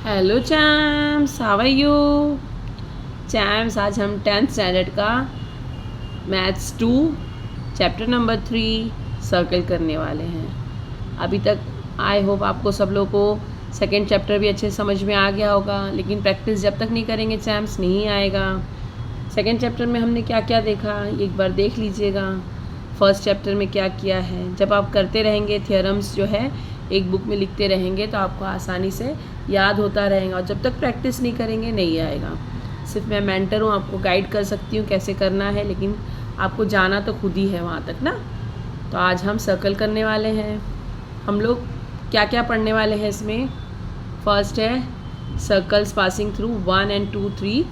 Hello champs, how are you? Champs, आज हम 10th standard का मैथ्स 2 चैप्टर नंबर 3 सर्कल करने वाले हैं। अभी तक आई होप आपको सब लोगों को सेकेंड चैप्टर भी अच्छे समझ में आ गया होगा, लेकिन प्रैक्टिस जब तक नहीं करेंगे चैम्स नहीं आएगा। सेकेंड चैप्टर में हमने क्या क्या देखा एक बार देख लीजिएगा। फर्स्ट चैप्टर में क्या किया है, जब आप करते रहेंगे थियोरम्स जो है एक बुक में लिखते रहेंगे तो आपको आसानी से याद होता रहेगा, और जब तक प्रैक्टिस नहीं करेंगे नहीं आएगा। सिर्फ मैं मेंटर हूँ, आपको गाइड कर सकती हूँ कैसे करना है, लेकिन आपको जाना तो खुद ही है वहाँ तक ना। तो आज हम सर्कल करने वाले हैं। हम लोग क्या क्या पढ़ने वाले हैं इसमें? फर्स्ट है circles passing through 1 and 2 3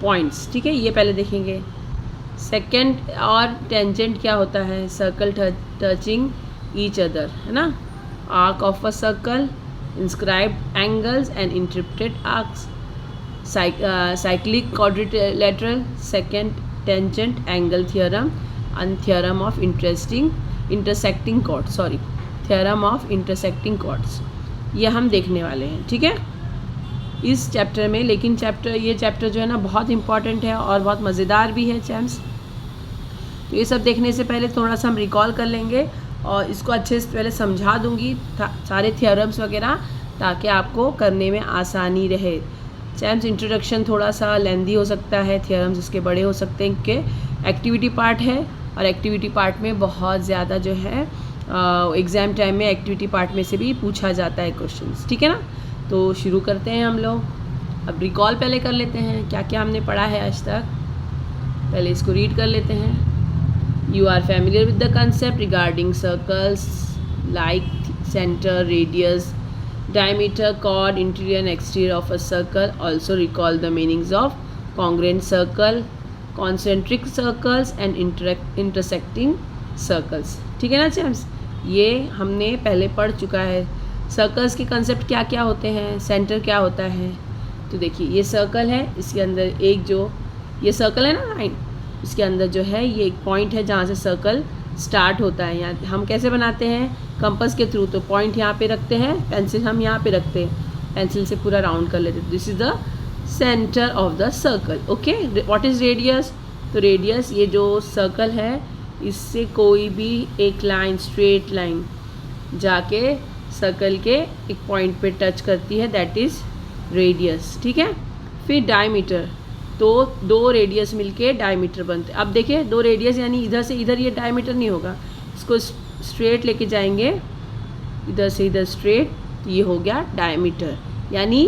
points, ठीक है, ये पहले देखेंगे। सेकेंड और टेंजेंट क्या होता है? सर्कल टचिंग ईच अदर, है ना। Arc of a circle, inscribed angles and interpreted arcs, cyclic quadrilateral, second tangent angle theorem and theorem of intersecting chords, theorem of intersecting chords, ये हम देखने वाले हैं, ठीक है, इस चैप्टर में। लेकिन ये चैप्टर जो है ना बहुत इंपॉर्टेंट है और बहुत मज़ेदार भी है चैम्स। तो ये सब देखने से पहले थोड़ा सा हम रिकॉल कर लेंगे और इसको अच्छे से पहले समझा दूंगी सारे थियोरम्स वगैरह, ताकि आपको करने में आसानी रहे। चैम्स इंट्रोडक्शन थोड़ा सा लेंदी हो सकता है, थियोरम्स इसके बड़े हो सकते हैं, कि एक्टिविटी पार्ट है और एक्टिविटी पार्ट में बहुत ज़्यादा जो है एग्ज़ाम टाइम में एक्टिविटी पार्ट में से भी पूछा जाता है क्वेश्चंस, ठीक है ना। तो शुरू करते हैं हम लोग। अब रिकॉल पहले कर लेते हैं क्या क्या हमने पढ़ा है आज तक। पहले इसको रीड कर लेते हैं। You are familiar with the concept regarding circles like center, radius, diameter, chord, interior and exterior of a circle. Also recall the meanings of congruent circle, concentric circles and intersecting circles. ठीक है ना चैम्स, ये हमने पहले पढ़ चुका है। Circles के कंसेप्ट क्या क्या होते हैं, सेंटर क्या होता है। तो देखिए ये सर्कल है, इसके अंदर एक जो ये सर्कल है ना लाइन, इसके अंदर जो है ये एक पॉइंट है जहाँ से सर्कल स्टार्ट होता है। यहाँ हम कैसे बनाते हैं? कंपास के थ्रू। तो पॉइंट यहाँ पे रखते हैं, पेंसिल हम यहाँ पे रखते हैं, पेंसिल से पूरा राउंड कर लेते हैं। This is the centre of the circle. Okay, what is radius? तो रेडियस, ये जो सर्कल है इससे कोई भी एक लाइन, स्ट्रेट लाइन जाके सर्कल के एक पॉइंट पे टच करती है, दैट इज़ रेडियस, ठीक है। फिर डायमीटर, तो दो रेडियस मिलके डायमीटर बनते हैं। अब देखिए दो रेडियस यानी इधर से इधर ये डायमीटर नहीं होगा, इसको स्ट्रेट लेके जाएंगे, इधर से इधर स्ट्रेट, तो ये हो गया डायमीटर। यानी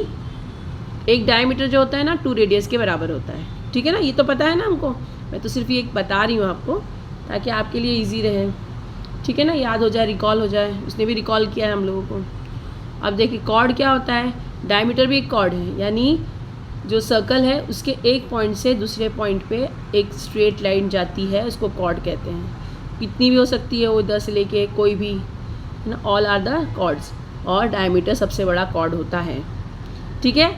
एक डायमीटर जो होता है ना 2 रेडियस के बराबर होता है, ठीक है ना। ये तो पता है ना हमको, मैं तो सिर्फ ये बता रही हूँ आपको ताकि आपके लिए ईजी रहे, ठीक है ना, याद हो जाए, रिकॉल हो जाए। उसने भी रिकॉल किया है हम लोगों को। अब देखिए कॉर्ड क्या होता है? डायमीटर भी एक कॉर्ड है, यानी जो सर्कल है उसके एक पॉइंट से दूसरे पॉइंट पे एक स्ट्रेट लाइन जाती है, उसको कॉर्ड कहते हैं। इतनी भी हो सकती है, वो इधर से लेके कोई भी, है ना, ऑल आर द कॉर्ड्स। और डायमीटर सबसे बड़ा कॉर्ड होता है, ठीक है।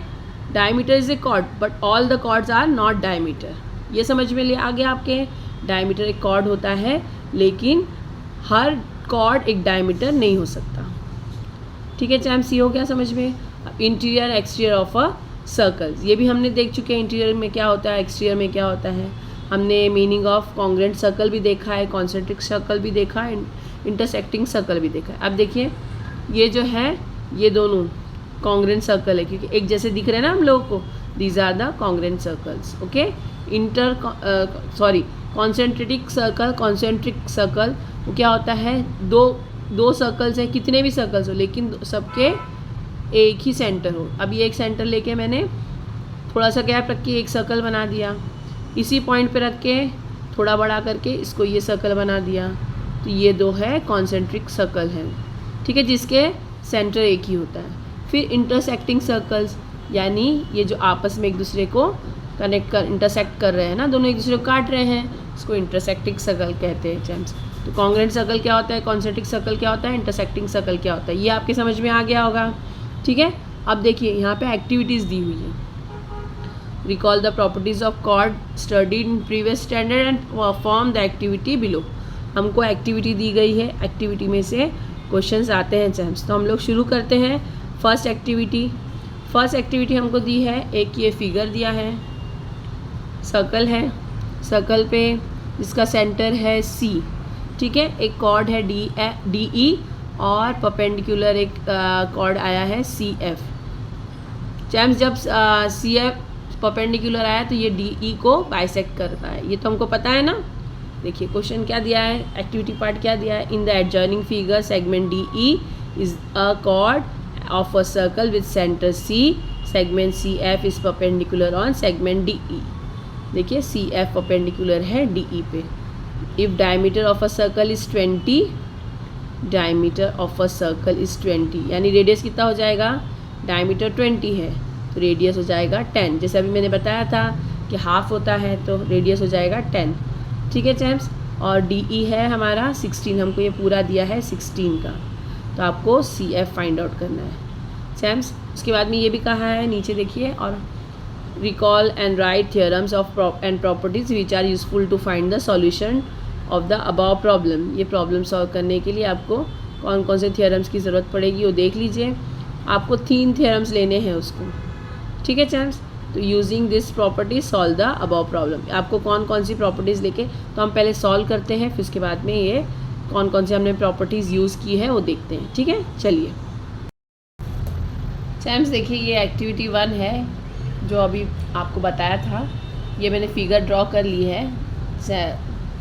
Diameter is a chord but all the chords are not diameter. ये समझ में आ गया आपके? डायमीटर एक कॉर्ड होता है, लेकिन हर कॉर्ड एक डायमीटर नहीं हो सकता, ठीक है चैम्स, ये हो गया समझ में। अब interior exterior of a circles, ये भी हमने देख चुके हैं, इंटीरियर में क्या होता है, एक्सटीरियर में क्या होता है। हमने मीनिंग ऑफ कॉन्ग्रुएंट सर्कल भी देखा है, कॉन्सेंट्रिक सर्कल भी देखा है, इंटरसेक्टिंग सर्कल भी देखा है। अब देखिए ये जो है ये दोनों कॉन्ग्रुएंट सर्कल है, क्योंकि एक जैसे दिख रहे हैं ना हम लोगों को। These are the congruent circles, okay. Concentric circle वो क्या होता है? दो सर्कल्स है, कितने भी सर्कल्स हो, लेकिन सबके एक ही सेंटर हो। अब ये एक सेंटर लेके मैंने थोड़ा सा गैप रख के एक सर्कल बना दिया, इसी पॉइंट पे रख के थोड़ा बड़ा करके इसको ये सर्कल बना दिया, तो ये दो है कॉन्सेंट्रिक सर्कल हैं, ठीक है, जिसके सेंटर एक ही होता है। फिर इंटरसेक्टिंग सर्कल्स, यानी ये जो आपस में एक दूसरे को इंटरसेक्ट कर रहे हैं ना, दोनों एक दूसरे को काट रहे हैं, इसको इंटरसेक्टिंग सर्कल कहते हैं चैम्स। तो कॉन्ग्रुएंट सर्कल क्या होता है, कॉन्सेंट्रिक सर्कल क्या होता है, इंटरसेक्टिंग सर्कल क्या होता है, ये आपके समझ में आ गया होगा, ठीक है। अब देखिए यहाँ पे एक्टिविटीज़ दी हुई है। Recall the properties of chord studied in previous standard and perform the activity below. हमको एक्टिविटी दी गई है, एक्टिविटी में से क्वेश्चंस आते हैं चैम्स। तो हम लोग शुरू करते हैं फर्स्ट एक्टिविटी। फर्स्ट एक्टिविटी हमको डी है, एक ये फिगर दिया है, सर्कल है, सर्कल पे जिसका सेंटर है सी, ठीक है, एक कॉर्ड है डी ई और परपेंडिकुलर एक कॉर्ड आया है सी एफ। चैम्स जब सी एफ परपेंडिकुलर आया तो ये डी ई को बाइसेक्ट करता है, ये तो हमको पता है ना। देखिए क्वेश्चन क्या दिया है, एक्टिविटी पार्ट क्या दिया है, in the adjoining figure segment D E is a chord of a circle with centre C, segment C F is perpendicular on segment D E. देखिए सी एफ परपेंडिकुलर है D E पे। If diameter of a circle is 20, diameter of a circle is 20, यानी radius कितना हो जाएगा, diameter 20 है तो radius हो जाएगा 10। जैसे अभी मैंने बताया था कि हाफ होता है तो रेडियस हो जाएगा 10, ठीक है चैम्प्स। और डी ई है हमारा 16, हमको ये पूरा दिया है 16 का, तो आपको सी एफ फाइंड आउट करना है चैम्प्स। उसके बाद में ये भी कहा है, नीचे देखिए, और recall and write theorems of and properties which are useful to find the solution of the above problem। ये प्रॉब्लम सॉल्व करने के लिए आपको कौन कौन से थियोरम्स की ज़रूरत पड़ेगी वो देख लीजिए। आपको 3 थियोरम्स लेने हैं उसको, ठीक है चैम्प्स। तो using this property solve the above problem, आपको कौन कौन सी प्रॉपर्टीज़ लेके, तो हम पहले सॉल्व करते हैं, फिर उसके बाद में ये कौन कौन से हमने प्रॉपर्टीज़ यूज़ की है वो देखते हैं, ठीक है। चलिए चैम्प्स देखिए, ये एक्टिविटी 1 है जो अभी आपको बताया था, ये मैंने फिगर ड्रॉ कर ली है।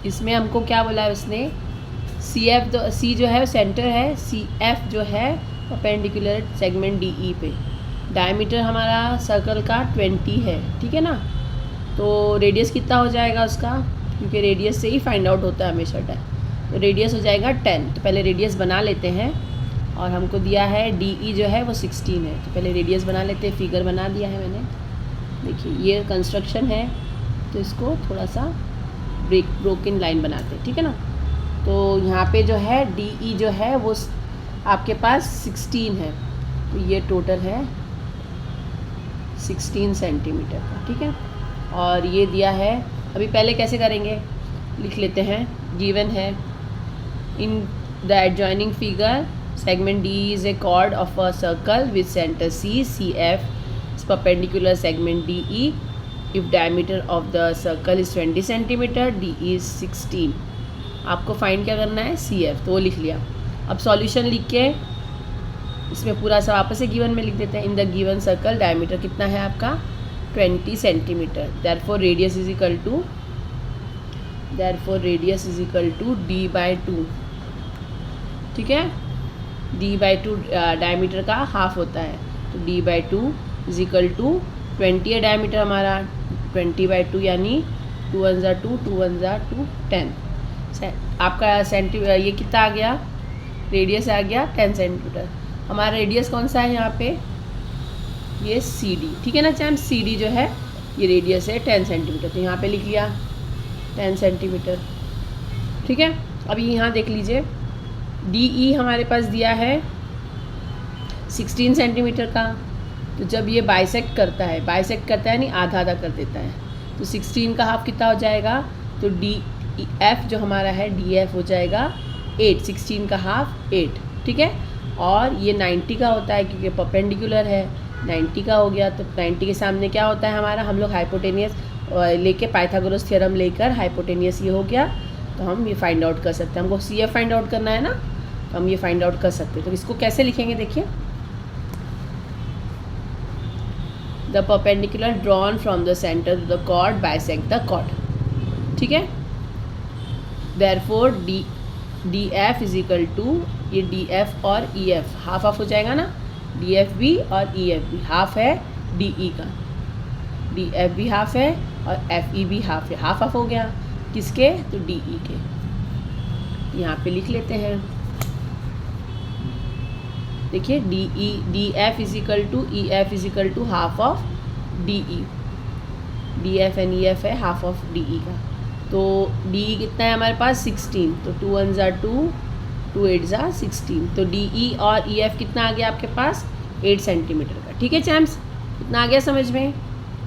इसमें हमको क्या बोला है उसने, सी एफ, सी जो है सेंटर है, सी एफ जो है परपेंडिकुलर सेगमेंट डी ई पे, डायमीटर हमारा सर्कल का 20 है, ठीक है ना। तो रेडियस कितना हो जाएगा उसका, क्योंकि रेडियस से ही फाइंड आउट होता है हमेशा टाइम, तो रेडियस हो जाएगा 10। तो पहले रेडियस बना लेते हैं, और हमको दिया है डी ई जो है वो 16 है, तो पहले रेडियस बना लेते हैं। फिगर बना दिया है मैंने, देखिए ये कंस्ट्रक्शन है, तो इसको थोड़ा सा ब्रोकन लाइन बनाते हैं, ठीक है ना। तो यहाँ पे जो है डी ई जो है वो आपके पास 16 है, तो ये टोटल है 16 सेंटीमीटर का, ठीक है। और ये दिया है, अभी पहले कैसे करेंगे लिख लेते हैं। गिवन है in the adjoining figure segment D is a chord of a circle with centre C, C F perpendicular segment DE, if diameter of the circle is 20 cm, DE is 16। आपको फाइंड क्या करना है, CF, तो वो लिख लिया। अब solution लिख के इसमें पूरा सा वापस से गिवन में लिख देते हैं। In the given circle diameter कितना है आपका 20 centimetre, therefore radius is equal to D/2, ठीक है। D/2 डायमीटर का हाफ होता है, तो D/2 इज इक्वल टू 20 है डायमीटर हमारा, 20/2 यानी 2 1 2 2 1 2 10। आपका ये कितना आ गया, रेडियस आ गया 10 सेंटीमीटर। हमारा रेडियस कौन सा है यहाँ पे, ये सी डी, ठीक है ना चैम। सी डी जो है ये रेडियस है 10 सेंटीमीटर, तो यहाँ पे लिख लिया 10 सेंटीमीटर, ठीक है। अभी यहाँ देख लीजिए, डी ई हमारे पास दिया है 16 सेंटीमीटर का, तो जब ये बाइसेक्ट करता है यानी आधा आधा कर देता है, तो 16 का हाफ कितना हो जाएगा, तो डी एफ जो हमारा है डी एफ हो जाएगा 8, 16 का हाफ 8, ठीक है। और ये 90 का होता है क्योंकि परपेंडिकुलर है, 90 का हो गया, तो 90 के सामने क्या होता है हमारा, हम लोग हाइपोटेनियस लेके पाइथागोरस थ्योरम लेकर हाइपोटेनियस ये हो गया, तो हम ये फाइंड आउट कर सकते हैं। हमको सी एफ फाइंड आउट करना है ना, तो हम ये फाइंड आउट कर सकते हैं। तो इसको कैसे लिखेंगे, देखिए, the perpendicular drawn from the centre to the chord bisect the chord, ठीक है। Therefore D F is equal to, ये डी एफ और ई एफ हाफ हाफ हो जाएगा ना, डी एफ भी और ई एफ भी हाफ है डी ई का, डी एफ भी हाफ है और एफ ई भी हाफ है, हाफ हाफ हो गया किसके, तो डी ई के। यहाँ पे लिख लेते हैं, देखिए D F is equal to E F is equal to half of D E, D F and E F है हाफ ऑफ डी ई का। तो डी ई कितना है हमारे पास 16, तो 2 1 2 2 8 16, तो डी ई और ई एफ कितना आ गया आपके पास 8 सेंटीमीटर का, ठीक है चैम्प्स, कितना आ गया समझ में।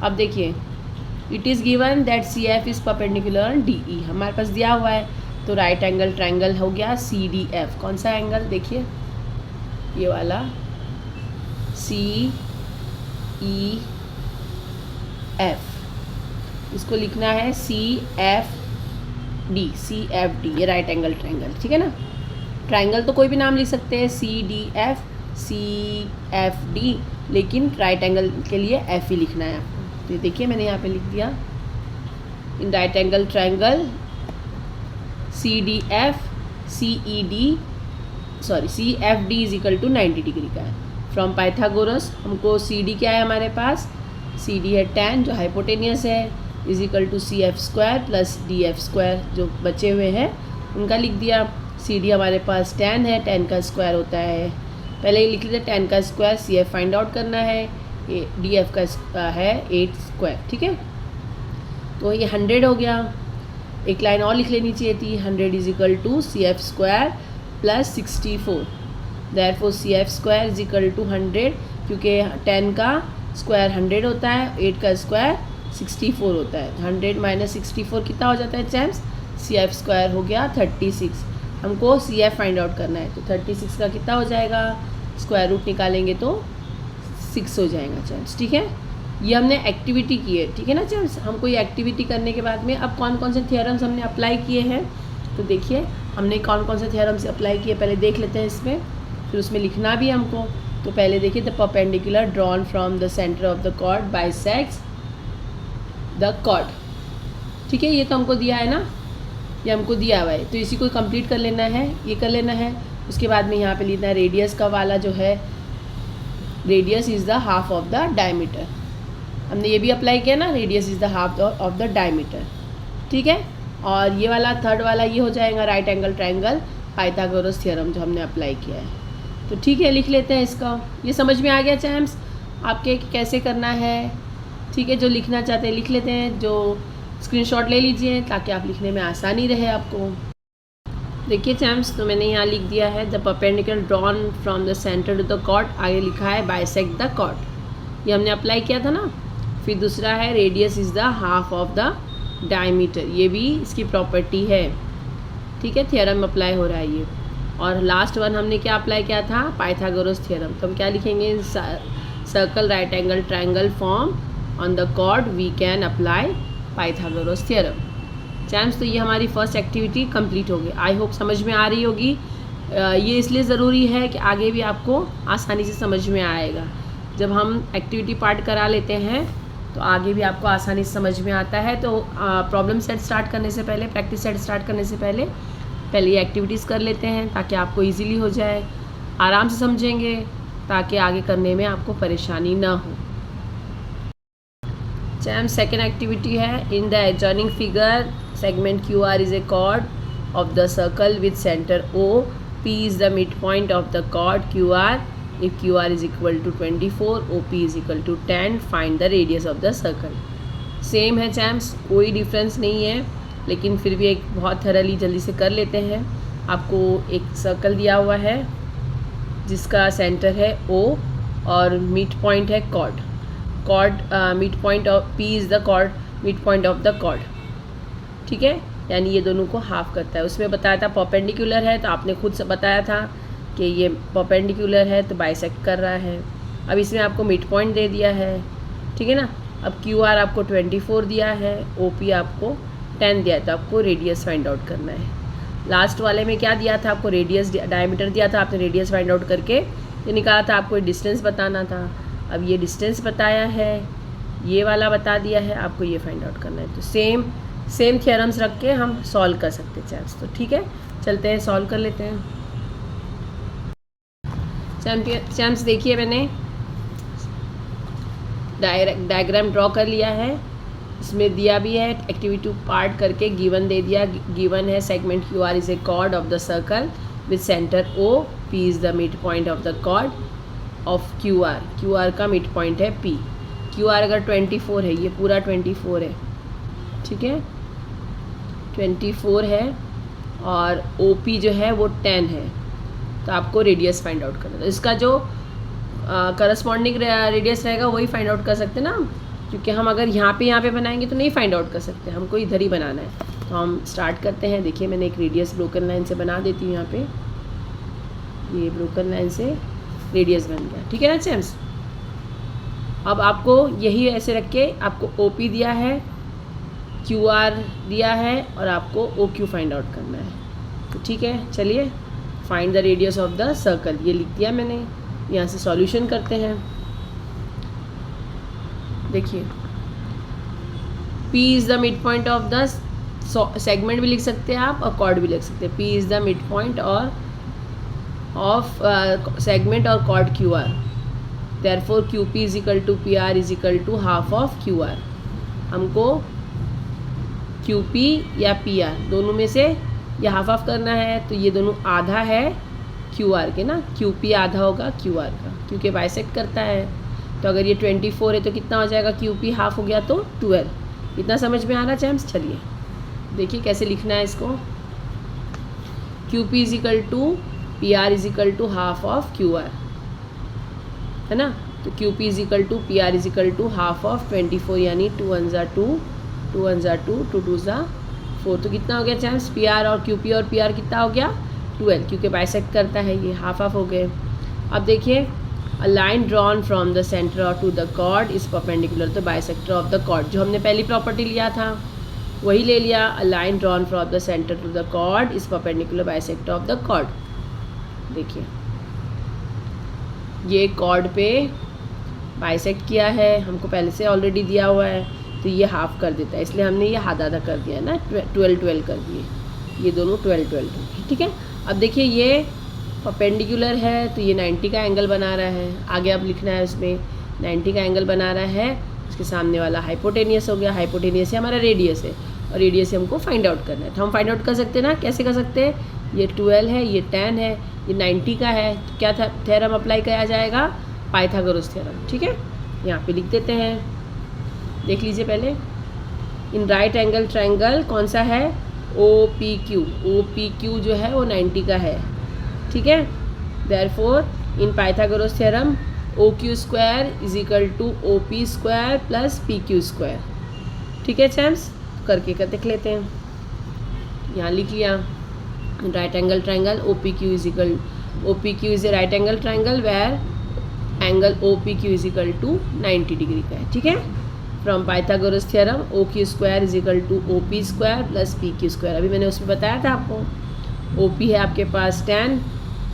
अब देखिए, it is given that C F is perpendicular D E, हमारे पास दिया हुआ है, तो राइट एंगल ट्रायंगल हो गया सी डी एफ। कौन सा एंगल, देखिए ये वाला सी ई एफ, इसको लिखना है सी एफ डी, ये राइट एंगल ट्रायंगल, ठीक है ना। ट्रायंगल तो कोई भी नाम लिख सकते हैं, C D F, C F D, लेकिन राइट एंगल के लिए एफ ही लिखना है आपको। तो ये देखिए मैंने यहाँ पे लिख दिया, in right angle triangle C D F C F D is equal to 90 degree का है। फ्रॉम पाइथागोरस हमको सी डी क्या है हमारे पास, सी डी है tan जो हाइपोटेनियस है, is equal to C F square plus D F square जो बचे हुए हैं उनका लिख दिया। सी डी हमारे पास tan है, tan का स्क्वायर होता है, पहले ही लिख लेते tan का square, C F find out करना है, डी एफ का है 8 स्क्वायर, ठीक है। तो ये 100 हो गया। एक लाइन और लिख लेनी चाहिए थी, 100 is equal to C F square plus 64, therefore C F square is equal to 100, क्योंकि 10 का स्क्वायर 100 होता है, 8 का स्क्वायर 64 होता है। 100 माइनस 64 कितना हो जाता है चैम्स, सी एफ स्क्वायर हो गया 36। हमको सी एफ फाइंड आउट करना है, तो 36 का कितना हो जाएगा, स्क्वायर रूट निकालेंगे तो 6 हो जाएगा चैम्स, ठीक है। ये हमने एक्टिविटी की है, ठीक है ना चैम्स। हमको ये एक्टिविटी करने के बाद में अब कौन कौन से थियरम्स हमने अप्लाई किए हैं, तो देखिए हमने कौन कौन से थियरम्स अप्लाई किए पहले देख लेते हैं इसमें, फिर उसमें लिखना भी हमको। तो पहले देखिए, the perpendicular drawn from the centre of the chord bisects the chord, ठीक है। ये तो हमको दिया है ना, ये हमको दिया हुआ है, तो इसी को कंप्लीट कर लेना है, ये कर लेना है। उसके बाद में यहाँ पे लिखना है रेडियस का वाला जो है, radius is the half of the diameter, हमने ये भी अप्लाई किया ना, radius is the half of the diameter, ठीक है। और ये वाला थर्ड वाला ये हो जाएगा right angle triangle Pythagoras theorem जो हमने अप्लाई किया है। तो ठीक है, लिख लेते हैं इसका। ये समझ में आ गया चैम्स आपके कैसे करना है, ठीक है। जो लिखना चाहते हैं लिख लेते हैं, जो स्क्रीनशॉट ले लीजिए ताकि आप लिखने में आसानी रहे आपको। देखिए चैम्स, तो मैंने यहाँ लिख दिया है the perpendicular drawn from the centre to the chord, आगे लिखा है बाइसेक्ट द कॉर्ड, ये हमने अप्लाई किया था ना। फिर दूसरा है radius is the half of the diameter, ये भी इसकी प्रॉपर्टी है, ठीक है। थ्योरम अप्लाई हो रहा है ये। और लास्ट वन हमने क्या अप्लाई किया था, पाइथागोरस थ्योरम। तो हम क्या लिखेंगे, circle right angle triangle form on the chord we can apply Pythagoras theorem. Champs, तो ये हमारी फर्स्ट एक्टिविटी कंप्लीट होगी। आई होप समझ में आ रही होगी। ये इसलिए ज़रूरी है कि आगे भी आपको आसानी से समझ में आएगा। जब हम एक्टिविटी पार्ट करा लेते हैं तो आगे भी आपको आसानी से समझ में आता है। तो प्रॉब्लम सेट स्टार्ट करने से पहले, प्रैक्टिस सेट स्टार्ट करने से पहले ये एक्टिविटीज़ कर लेते हैं ताकि आपको इजीली हो जाए, आराम से समझेंगे ताकि आगे करने में आपको परेशानी ना हो। चैम, सेकेंड एक्टिविटी है, in the adjoining figure segment Q R is a chord of the circle with centre O, P is the mid point of the chord Q R, if QR is equal to 24, OP is equal to 10, find the radius of the circle। Same है चैम्स, कोई difference नहीं है, लेकिन फिर भी एक बहुत thoroughly जल्दी से कर लेते हैं। आपको एक सर्कल दिया हुआ है जिसका सेंटर है O और मिड पॉइंट है chord mid point of P is the chord mid point of the chord, ठीक है। यानी ये दोनों को हाफ करता है। उसमें बताया था परपेंडिकुलर है, तो आपने खुद से बताया था कि ये परपेंडिकुलर है तो बाइसेक्ट कर रहा है। अब इसमें आपको मिड पॉइंट दे दिया है, ठीक है ना। अब क्यू आर आपको 24 दिया है, ओ पी आपको 10 दिया है, तो आपको रेडियस फाइंड आउट करना है। लास्ट वाले में क्या दिया था आपको, रेडियस डायमीटर दिया था, आपने रेडियस फाइंड आउट करके ये निकाला था, आपको डिस्टेंस बताना था। अब ये डिस्टेंस बताया है, ये वाला बता दिया है, आपको ये फाइंड आउट करना है। तो सेम थियरम्स रख के हम सॉल्व कर सकते हैं चैप्स। तो ठीक है, चलते हैं सॉल्व कर लेते हैं। चैम्स, देखिए मैंने डायग्राम ड्रॉ कर लिया है, इसमें दिया भी है एक्टिविटी पार्ट करके, गिवन दे दिया। गिवन है segment Q R is a chord of the circle with centre O, P is the mid point of the chord of Q R का मिड पॉइंट है पी। क्यू आर अगर 24 है, ये पूरा 24 है, ठीक है, 24 है, और ओ पी जो है वो 10 है, तो आपको रेडियस फाइंड आउट करना है। तो इसका जो करस्पॉन्डिंग रेडियस रहेगा वही फाइंड आउट कर सकते हैं ना, क्योंकि हम अगर यहाँ पे बनाएंगे तो नहीं फाइंड आउट कर सकते, हमको इधर ही बनाना है। तो हम स्टार्ट करते हैं। देखिए मैंने एक रेडियस ब्रोकन लाइन से बना देती हूँ यहाँ पे, ये ब्रोकन लाइन से रेडियस बन गया, ठीक है ना चैम्स। अब आपको यही ऐसे रख के आपको OP दिया है, QR दिया है और आपको OQ फाइंड आउट करना है। तो ठीक है, चलिए find the radius of the circle, ये लिख दिया मैंने। यहाँ से सॉल्यूशन करते हैं। देखिए P is the mid point of the segment भी लिख सकते हैं आप और कॉर्ड भी लिख सकते हैं। P is the mid point और ऑफ सेगमेंट और chord QR। Therefore QP is equal to PR is equal to half of QR। हमको QP या PR दोनों में से ये हाफ ऑफ करना है, तो ये दोनों आधा है QR के ना, QP आधा होगा QR का क्योंकि बाइसेक्ट करता है। तो अगर ये 24 है तो कितना हो जाएगा, QP हाफ हो गया तो 12। इतना समझ में आ रहा चैम्स? चलिए देखिए कैसे लिखना है इसको। QP is equal to PR is equal to half of QR, है ना। तो QP is equal to PR is equal to half of 24, यानी 2 1 ज़ा 2, 2 1 ज़ा 2, 2 2 ज़ा 4। तो कितना हो गया चैम्स? PR और QP और PR कितना हो गया? 12, क्योंकि बाइसेक्ट करता है, ये हाफ हाफ हो गए। अब देखिए a line drawn from the centre to the chord is perpendicular to bisector of the chord. जो हमने पहली प्रॉपर्टी लिया था वही ले लिया। A line drawn from the centre to the chord is perpendicular bisector of the chord. देखिए ये कॉर्ड पे बाइसेक्ट किया है, हमको पहले से ऑलरेडी दिया हुआ है, तो ये हाफ कर देता है, इसलिए हमने ये आधा आधा कर दिया ना, 12 12 कर दिए, ये दोनों 12 12। ठीक है, अब देखिए ये परपेंडिकुलर है तो ये 90 का एंगल बना रहा है। आगे अब लिखना है उसमें 90 का एंगल बना रहा है। उसके सामने वाला हाइपोटेनियस हो गया, हाइपोटेनियस है हमारा रेडियस है और रेडियस से हमको फाइंड आउट करना है। तो हम फाइंड आउट कर सकते हैं ना, कैसे कर सकते हैं? ये 12 है, ये 10 है, ये 90 का है, तो क्या थ्योरम अप्लाई किया जाएगा? Pythagoras theorem. ठीक है, यहाँ पे लिख देते हैं, देख लीजिए पहले। इन राइट एंगल ट्रायंगल कौन सा है? OPQ। OPQ जो है वो 90 का है। ठीक है, therefore in Pythagoras theorem OQ square is equal to OP square plus PQ square. ठीक है चैम्स, करके कर देख लेते हैं। यहाँ लिख लिया right angle triangle OPQ is equal, OPQ is a right angle triangle where angle OPQ is equal to 90 degree का है। ठीक है, फ्रॉम पाइथागोरस theorem OQ square is equal to OP square plus PQ स्क्वायर। अभी मैंने उसमें बताया था आपको, OP है आपके पास 10,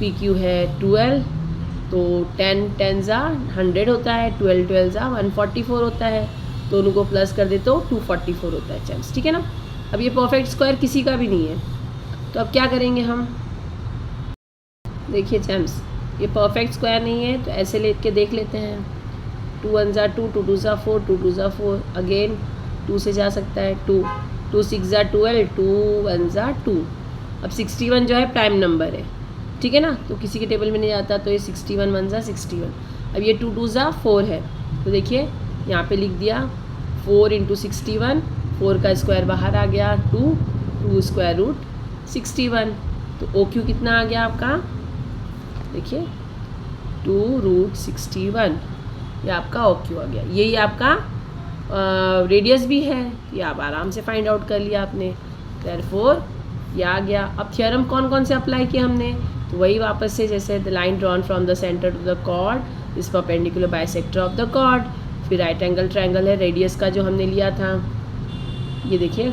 PQ है 12, तो 10 10 ज़ा 100 होता है, 12 12 ज़ा 144 होता है, दोनों को प्लस कर दे तो 244 होता है चैम्स। ठीक है ना, अब ये परफेक्ट स्क्वायर किसी का भी नहीं है, तो अब क्या करेंगे हम? देखिए चैम्स, ये परफेक्ट स्क्वायर नहीं है, तो ऐसे लेके देख लेते हैं। 2 1 ज़ा 2, 2 2 ज़ा 4, 2 2 ज़ा 4, अगेन 2 से जा सकता है 2, 2 6 ज़ा 12, 2 1 ज़ा 2। अब 61 जो है प्राइम नंबर है, ठीक है ना, तो किसी के टेबल में नहीं जाता, तो ये 61 1 ज़ा 61। अब ये 2 2 ज़ा 4 है, तो देखिए यहाँ पे लिख दिया 4 इंटू 61, 4 का स्क्वायर बाहर आ गया 2, 2 स्क्वायर रूट 61। तो OQ कितना आ गया आपका? देखिए 2 रूट 61, ये आपका OQ आ गया। यही आपका रेडियस भी है, ये आप आराम से फाइंड आउट कर लिया आपने। देयरफॉर ये आ गया। अब थ्योरम कौन कौन से अप्लाई किए हमने? तो वही वापस से, जैसे the line drawn from the centre to the chord is perpendicular bisector of the chord. फिर राइट एंगल ट्रायंगल है, रेडियस का जो हमने लिया था, ये देखिए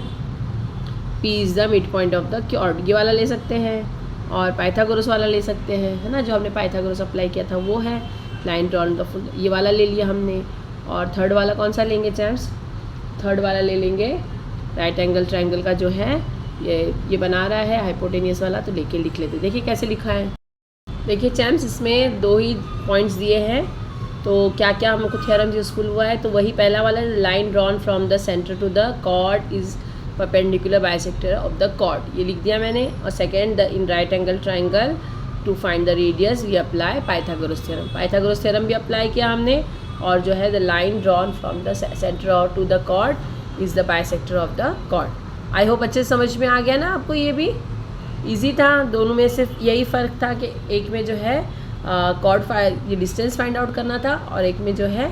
P is the mid point of the chord, ये वाला ले सकते हैं, और पाइथागोरस वाला ले सकते हैं, है ना, जो हमने पाइथागोरस अप्लाई किया था वो है लाइन ड्रॉन द फुल, ये वाला ले लिया हमने। और थर्ड वाला कौन सा लेंगे चैम्स? थर्ड वाला ले लेंगे राइट एंगल ट्रायंगल का जो है ये बना रहा है हाइपोटेनियस वाला, तो लेके लिख लेते। देखिए कैसे लिखा है। देखिए चैम्स, इसमें 2 ही पॉइंट्स दिए हैं, तो क्या क्या हमको थ्योरम यूजफुल हुआ है? तो वही पहला वाला, line drawn from the centre to the chord is perpendicular bisector of the chord, ये लिख दिया मैंने। और second, the in right angle triangle to find the radius we apply Pythagoras theorem, Pythagoras theorem भी अप्लाई किया हमने। और जो है the line drawn from the centre to the chord is the bisector of the chord. I hope अच्छे समझ में आ गया ना आपको, ये भी इजी था। दोनों में सिर्फ यही फ़र्क था कि एक में जो है कॉर्ड ये डिस्टेंस फाइंड आउट करना था, और एक में जो है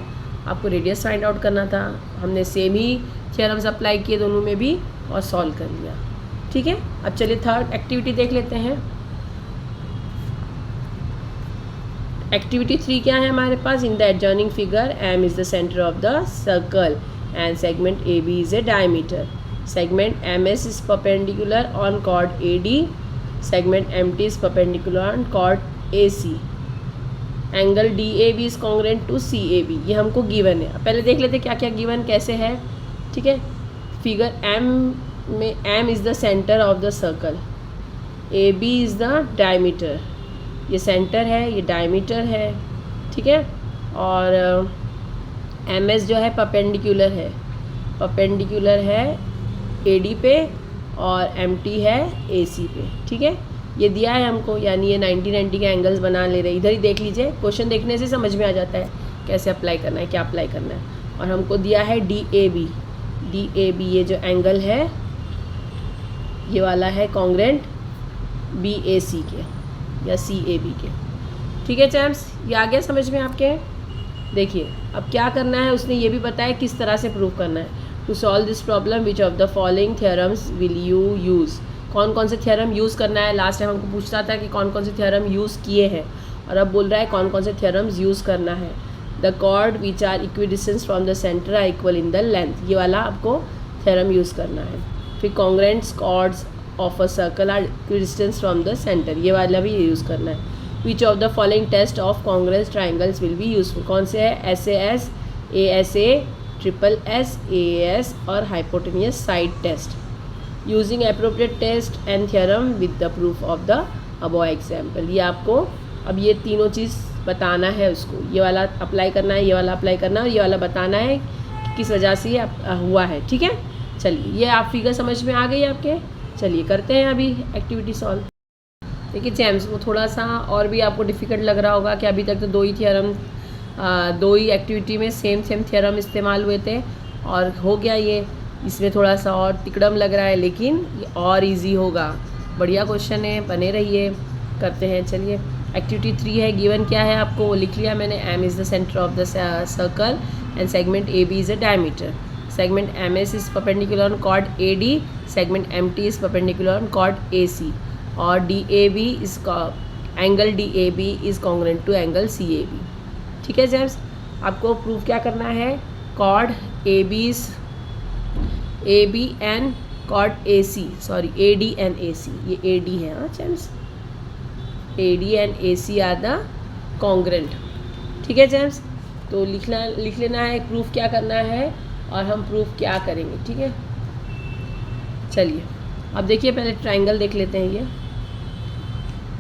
आपको रेडियस फाइंड आउट करना था। हमने सेम ही थ्योरम्स अप्लाई किए दोनों में भी और सॉल्व कर लिया। ठीक है, अब चलिए थर्ड एक्टिविटी देख लेते हैं। एक्टिविटी 3 क्या है हमारे पास? In the adjoining figure M is the centre of the circle and segment A B is a diameter. Segment MS is perpendicular on chord AD. Segment MT is perpendicular on chord AC. Angle DAB is congruent to CAB. ये हमको given है. पहले देख लेते क्या क्या given कैसे है. ठीक है, फिगर M में M is the centre of the circle, AB is the diameter. ये सेंटर है, ये डायमीटर है. ठीक है, और MS जो है परपेंडिकुलर है AD पे और MT है AC पे. ठीक है, ये दिया है हमको, यानी ये 90-90 के एंगल्स बना ले रहे हैं. इधर ही देख लीजिए, क्वेश्चन देखने से समझ में आ जाता है कैसे अप्लाई करना है, क्या अप्लाई करना है. और हमको दिया है DAB. ये जो एंगल है ये वाला है कॉन्ग्रेंट BAC के या CAB के. ठीक है चैम्प्स, ये आ गया समझ में आपके. देखिए अब क्या करना है, उसने ये भी बताया किस तरह से प्रूव करना है. To solve this problem which of the following theorems will you use. कौन कौन से थियोरम यूज़ करना है. लास्ट टाइम हमको पूछता था कि कौन कौन से थियोरम यूज़ किए हैं, और अब बोल रहा है कौन कौन से थियोरम्स यूज़ करना है. The chord which are equidistance from the centre are equal in the length. ये वाला आपको थियोरम यूज़ करना है. फिर congruents chords of a circle are equidistance from the centre. ये वाला भी यूज़ करना है. Which of the following test of congruence triangles will be useful. कौन से है? SAS, ASA, SSS, AAS और hypotenuse side test. Using appropriate test and theorem with the proof of the above example. ये आपको अब ये तीनों चीज़ बताना है उसको. ये वाला अप्लाई करना है, ये वाला अप्लाई करना है, और ये वाला बताना है कि किस वजह से ये हुआ है. ठीक है, चलिए ये आप फिगर समझ में आ गई आपके. चलिए करते हैं अभी एक्टिविटी सॉल्व. देखिए जैम्स, वो थोड़ा सा और भी आपको डिफ़िकल्ट लग रहा होगा कि अभी तक तो दो ही एक्टिविटी में सेम थियरम इस्तेमाल हुए थे और हो गया ये. इसमें थोड़ा सा और तिकड़म लग रहा है, लेकिन ये और इजी होगा. बढ़िया क्वेश्चन है, बने रहिए. करते हैं. चलिए एक्टिविटी 3 है. गिवन क्या है आपको वो लिख लिया मैंने. M is the centre of the circle and segment AB is a diameter. Segment MS is perpendicular on chord AD. Segment MT is perpendicular on chord AC. और angle DAB is congruent to angle CAB. ठीक है champs, आपको prove क्या करना है. Chord AB and chord AC, sorry AD and AC, ये AD है. हाँ champs, AD and AC are the congruent. ठीक है जेम्स, तो लिख लेना है प्रूफ क्या करना है और हम प्रूफ क्या करेंगे. ठीक है, चलिए अब देखिए पहले ट्राइंगल देख लेते हैं.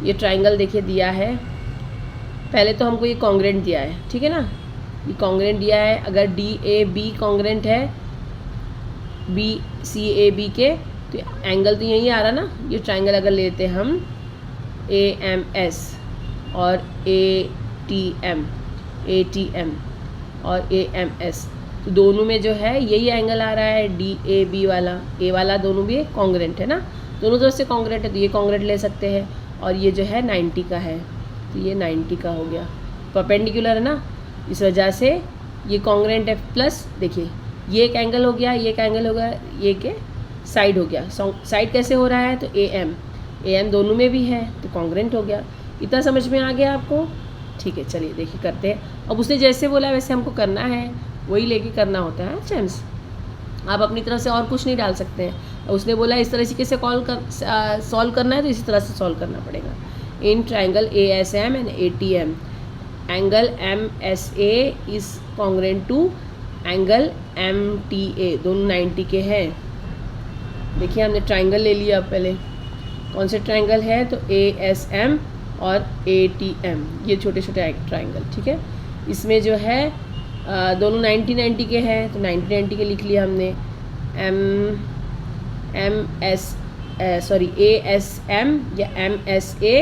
ये ट्राइंगल देखिए दिया है. पहले तो हमको ये कॉन्ग्रुएंट दिया है. ठीक है ना, ये कॉन्ग्रुएंट दिया है. अगर DAB कॉन्ग्रुएंट है CAB के, तो एंगल तो यही आ रहा ना. ये ट्राइंगल अगर लेते हैं हम AMS और ATM और AMS, तो दोनों में जो है यही एंगल आ रहा है. DAB वाला, A वाला, दोनों भी कॉन्ग्रुएंट है ना. दोनों तरफ से कॉन्ग्रुएंट है, तो ये कॉन्ग्रुएंट ले सकते हैं. और ये जो है 90 का है, तो ये 90 का हो गया. परपेंडिकुलर है ना, इस वजह से ये कॉन्ग्रुएंट है. प्लस देखिए ये एक एंगल हो गया, ये एक एंगल हो गया, ये के साइड हो गया. साइड कैसे हो रहा है? तो AM दोनों में भी है, तो कॉन्ग्रुएंट हो गया. इतना समझ में आ गया आपको. ठीक है, चलिए देखिए करते हैं. अब उसने जैसे बोला वैसे हमको करना है, वही लेके करना होता है चैम्स. आप अपनी तरफ से और कुछ नहीं डाल सकते हैं. उसने बोला इस तरह से सॉल्व करना है, तो इसी तरह से सॉल्व करना पड़ेगा. In triangle ASM and ATM, angle MSA is congruent to angle MTA. दोनों 90 के हैं. देखिए हमने ट्राइंगल ले लिया. पहले कौन से ट्राइंगल है? तो ASM और ATM, ये छोटे छोटे ट्राइंगल. ठीक है, इसमें जो है दोनों 90-90 के हैं, तो 90-90 के लिख लिया हमने. ASM या MSA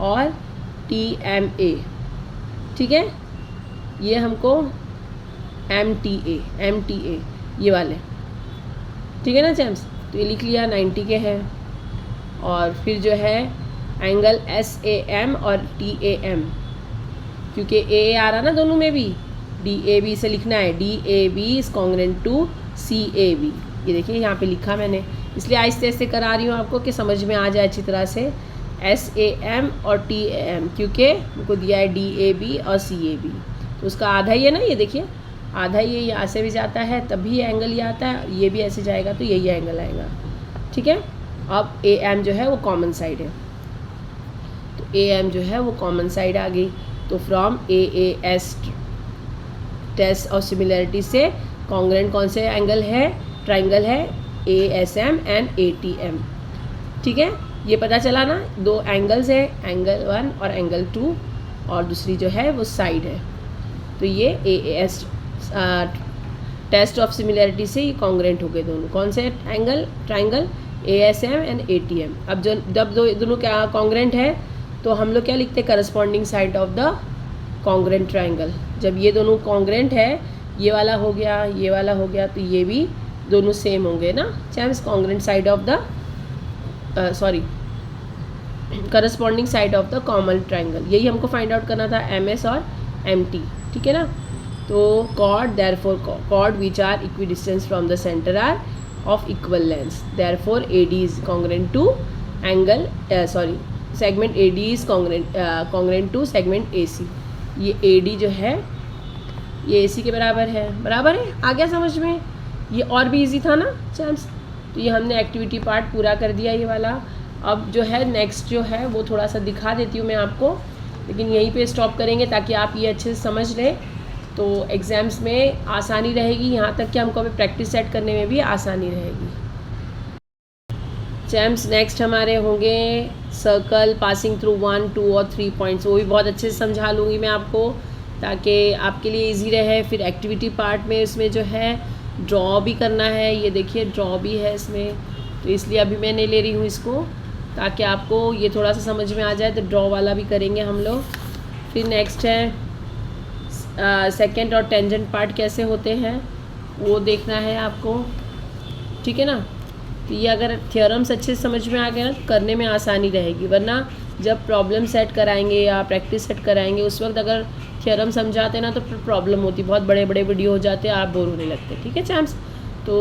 और TMA. ठीक है, ये हमको MTA ये वाले. ठीक है ना जेम्स, तो ये लिख लिया 90 के हैं. और फिर जो है एंगल SAM और TAM, क्योंकि AA आ रहा ना दोनों में भी. DAB से लिखना है. DAB is congruent to CAB. ये देखिए यहाँ पे लिखा मैंने, इसलिए आहिस्ते आहिस्ते करा रही हूँ आपको कि समझ में आ जाए अच्छी तरह से. SAM और TAM, क्योंकि उनको दिया है DAB और CAB, तो उसका आधा ही है ना, ये देखिए आधा ये यहाँ से भी जाता है तभी ये एंगल ये आता है, ये भी ऐसे जाएगा तो यही एंगल आएगा, ठीक है। अब AM जो है वो कॉमन साइड है, तो AM जो है वो कॉमन साइड आ गई, तो from AAS test of similarity से कॉन्ग्रेंट कौन से एंगल है, ट्राइंगल है ASM एंड ATM, ठीक है। ये पता चला ना, दो एंगल्स है, एंगल 1 और एंगल 2, और दूसरी जो है वो साइड है, तो ये AAS टेस्ट ऑफ सिमिलैरिटी से ये कॉन्ग्रेंट हो गए दोनों, कौन से angle, triangle ASM and ATM। अब जब दोनों क्या कॉन्ग्रेंट है तो हम लोग क्या लिखते हैं, corresponding side of the congruent triangle. जब ये दोनों कॉन्ग्रेंट है, ये वाला हो गया, ये वाला हो गया, तो ये भी दोनों सेम होंगे ना चैम्स, congruent side of the corresponding side of the common triangle. यही हमको फाइंड आउट करना था, MS और MT, ठीक है ना। तो chord, therefore chord which are equidistance from the centre are of equal length, therefore AD is congruent to angle segment AD is congruent to segment AC। ये AD जो है ये AC के बराबर है, बराबर है, आ गया समझ में। ये और भी इजी था ना चैम्स, तो ये हमने एक्टिविटी पार्ट पूरा कर दिया ये वाला। अब जो है नेक्स्ट जो है वो थोड़ा सा दिखा देती हूँ मैं आपको, लेकिन यहीं पे स्टॉप करेंगे ताकि आप ये अच्छे से समझ लें, तो एग्ज़ाम्स में आसानी रहेगी, यहाँ तक कि हमको अभी प्रैक्टिस सेट करने में भी आसानी रहेगी। चैम्स नेक्स्ट हमारे होंगे सर्कल पासिंग थ्रू 1, 2 और 3 पॉइंट्स, वो भी बहुत अच्छे से समझा लूँगी मैं आपको ताकि आपके लिए इजी रहे। फिर एक्टिविटी पार्ट में इसमें जो है ड्रॉ भी करना है, ये देखिए ड्रॉ भी है इसमें, तो इसलिए अभी मैं नहीं ले रही हूँ इसको, ताकि आपको ये थोड़ा सा समझ में आ जाए, तो ड्रॉ वाला भी करेंगे हम लोग। फिर नेक्स्ट है सेकेंड और टेंजेंट पार्ट कैसे होते हैं वो देखना है आपको, ठीक है ना। तो ये अगर थ्योरम्स अच्छे से समझ में आ गए ना तो करने में आसानी रहेगी, वरना जब प्रॉब्लम सेट कराएंगे या प्रैक्टिस सेट कराएंगे उस वक्त अगर थ्योरम समझाते ना तो फिर प्रॉब्लम होती, बहुत बड़े बड़े वीडियो हो जाते, आप बोर होने लगते, ठीक है चैम्स। तो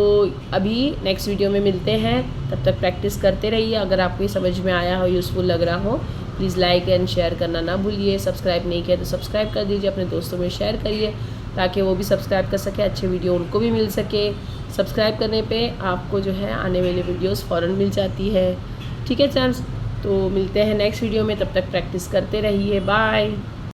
अभी नेक्स्ट वीडियो में मिलते हैं, तब तक प्रैक्टिस करते रहिए। अगर आपको ये समझ में आया हो, यूज़फुल लग रहा हो, प्लीज़ लाइक एंड शेयर करना ना भूलिए। सब्सक्राइब नहीं किया तो सब्सक्राइब कर दीजिए, अपने दोस्तों में शेयर करिए ताकि वो भी सब्सक्राइब कर सके, अच्छे वीडियो उनको भी मिल सके। सब्सक्राइब करने पे आपको जो है आने वाले वीडियोस फ़ौरन मिल जाती है, ठीक है चैम्स। तो मिलते हैं नेक्स्ट वीडियो में, तब तक प्रैक्टिस करते रहिए, बाय।